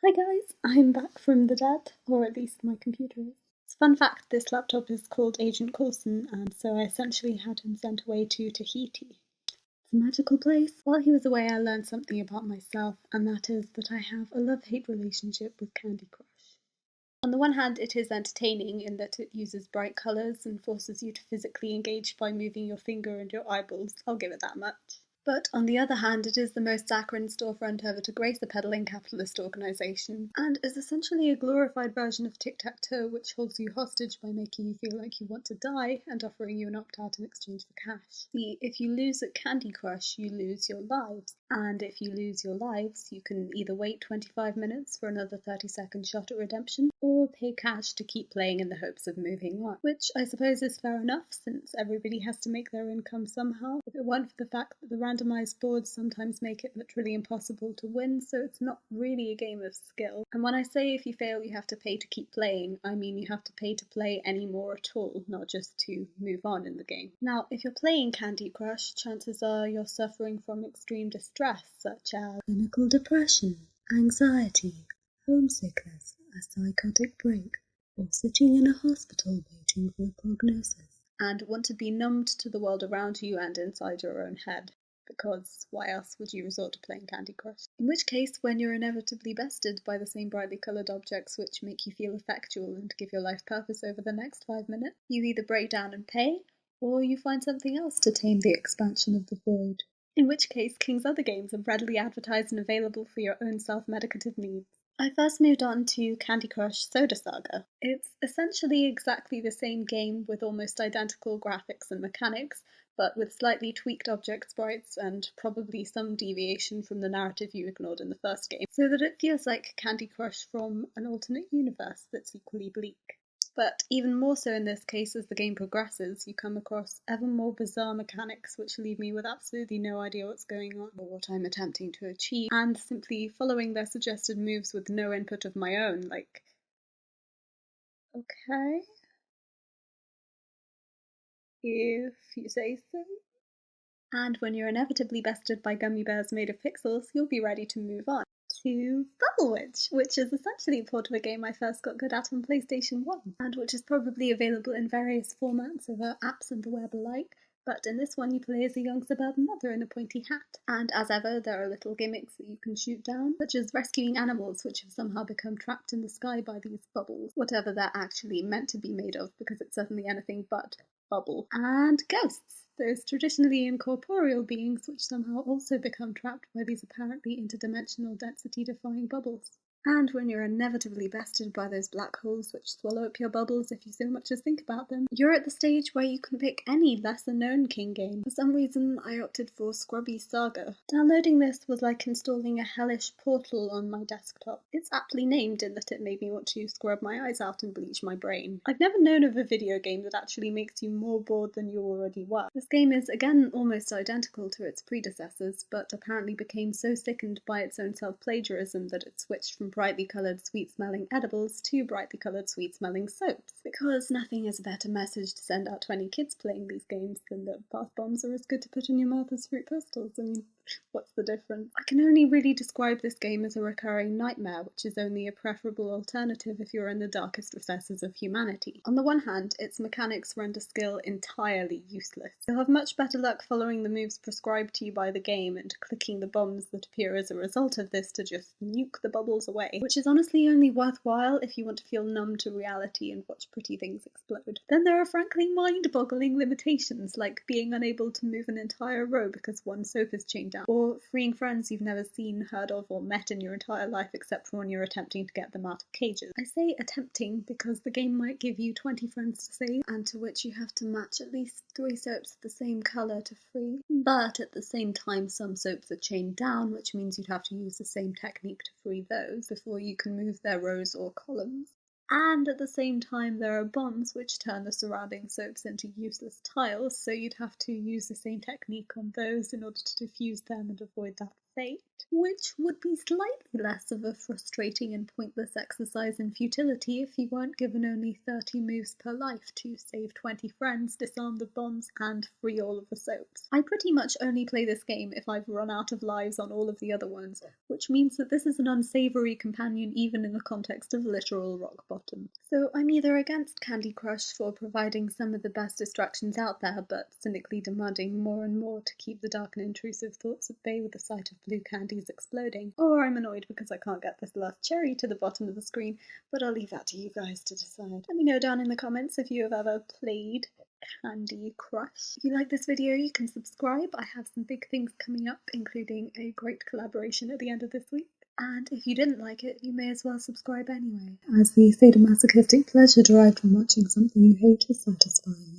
Hi guys, I'm back from the dead, or at least my computer is. Fun fact, this laptop is called Agent Coulson, and so I essentially had him sent away to Tahiti. It's a magical place. While he was away I learned something about myself, and that is that I have a love-hate relationship with Candy Crush. On the one hand, it is entertaining in that it uses bright colours and forces you to physically engage by moving your finger and your eyeballs, I'll give it that much. But on the other hand, it is the most saccharine storefront ever to grace a peddling capitalist organisation, and is essentially a glorified version of tic-tac-toe, which holds you hostage by making you feel like you want to die and offering you an opt-out in exchange for cash. See, if you lose at Candy Crush, you lose your lives, and if you lose your lives, you can either wait 25 minutes for another 30-second shot at redemption, or pay cash to keep playing in the hopes of moving on, which I suppose is fair enough, since everybody has to make their income somehow. If it weren't for the fact that the randomised boards sometimes make it literally impossible to win, so it's not really a game of skill. And when I say if you fail you have to pay to keep playing, I mean you have to pay to play any more at all, not just to move on in the game. Now, if you're playing Candy Crush, chances are you're suffering from extreme distress, such as clinical depression, anxiety, homesickness, a psychotic break, or sitting in a hospital waiting for a prognosis, and want to be numbed to the world around you and inside your own head. Because why else would you resort to playing Candy Crush? In which case, when you're inevitably bested by the same brightly coloured objects which make you feel effectual and give your life purpose over the next 5 minutes, you either break down and pay, or you find something else to tame the expansion of the void. In which case, King's other games are readily advertised and available for your own self-medicative needs. I first moved on to Candy Crush Soda Saga. It's essentially exactly the same game with almost identical graphics and mechanics, but with slightly tweaked object sprites and probably some deviation from the narrative you ignored in the first game, so that it feels like Candy Crush from an alternate universe that's equally bleak. But even more so in this case, as the game progresses, you come across ever more bizarre mechanics which leave me with absolutely no idea what's going on or what I'm attempting to achieve, and simply following their suggested moves with no input of my own, like, okay, if you say so. And when you're inevitably bested by gummy bears made of pixels, you'll be ready to move on to Bubble Witch, which is essentially a port of a game I first got good at on PlayStation 1, and which is probably available in various formats over apps and the web alike. But in this one, you play as a young suburban mother in a pointy hat. And as ever, there are little gimmicks that you can shoot down, such as rescuing animals which have somehow become trapped in the sky by these bubbles, whatever they're actually meant to be made of, because it's certainly anything but bubble. And ghosts, those traditionally incorporeal beings which somehow also become trapped by these apparently interdimensional density-defying bubbles. And when you're inevitably bested by those black holes which swallow up your bubbles if you so much as think about them, you're at the stage where you can pick any lesser-known King game. For some reason, I opted for Scrubby Saga. Downloading this was like installing a hellish portal on my desktop. It's aptly named in that it made me want to scrub my eyes out and bleach my brain. I've never known of a video game that actually makes you more bored than you already were. This game is again almost identical to its predecessors, but apparently became so sickened by its own self-plagiarism that it switched from brightly coloured sweet-smelling edibles to brightly coloured sweet-smelling soaps. Because nothing is a better message to send out to any kids playing these games than that bath bombs are as good to put in your mouth as fruit pastels. I mean, what's the difference? I can only really describe this game as a recurring nightmare, which is only a preferable alternative if you're in the darkest recesses of humanity. On the one hand, its mechanics render skill entirely useless. You'll have much better luck following the moves prescribed to you by the game and clicking the bombs that appear as a result of this to just nuke the bubbles away, which is honestly only worthwhile if you want to feel numb to reality and watch pretty things explode. Then there are frankly mind-boggling limitations, like being unable to move an entire row because one soap is chained down, or freeing friends you've never seen, heard of, or met in your entire life except for when you're attempting to get them out of cages. I say attempting because the game might give you 20 friends to save, and to which you have to match at least 3 soaps of the same colour to free. But at the same time, some soaps are chained down, which means you'd have to use the same technique to free those before you can move their rows or columns. And at the same time, there are bombs which turn the surrounding soaps into useless tiles, so you'd have to use the same technique on those in order to defuse them and avoid that fate, which would be slightly less of a frustrating and pointless exercise in futility if you weren't given only 30 moves per life to save 20 friends, disarm the bombs, and free all of the soaps. I pretty much only play this game if I've run out of lives on all of the other ones, which means that this is an unsavoury companion even in the context of literal rock bottom. So I'm either against Candy Crush for providing some of the best distractions out there, but cynically demanding more and more to keep the dark and intrusive thoughts at bay with the sight of blue candies exploding, or I'm annoyed because I can't get this last cherry to the bottom of the screen, but I'll leave that to you guys to decide. Let me know down in the comments if you have ever played Candy Crush. If you like this video, you can subscribe. I have some big things coming up, including a great collaboration at the end of this week. And if you didn't like it, you may as well subscribe anyway, as the sadomasochistic pleasure derived from watching something you hate is satisfying.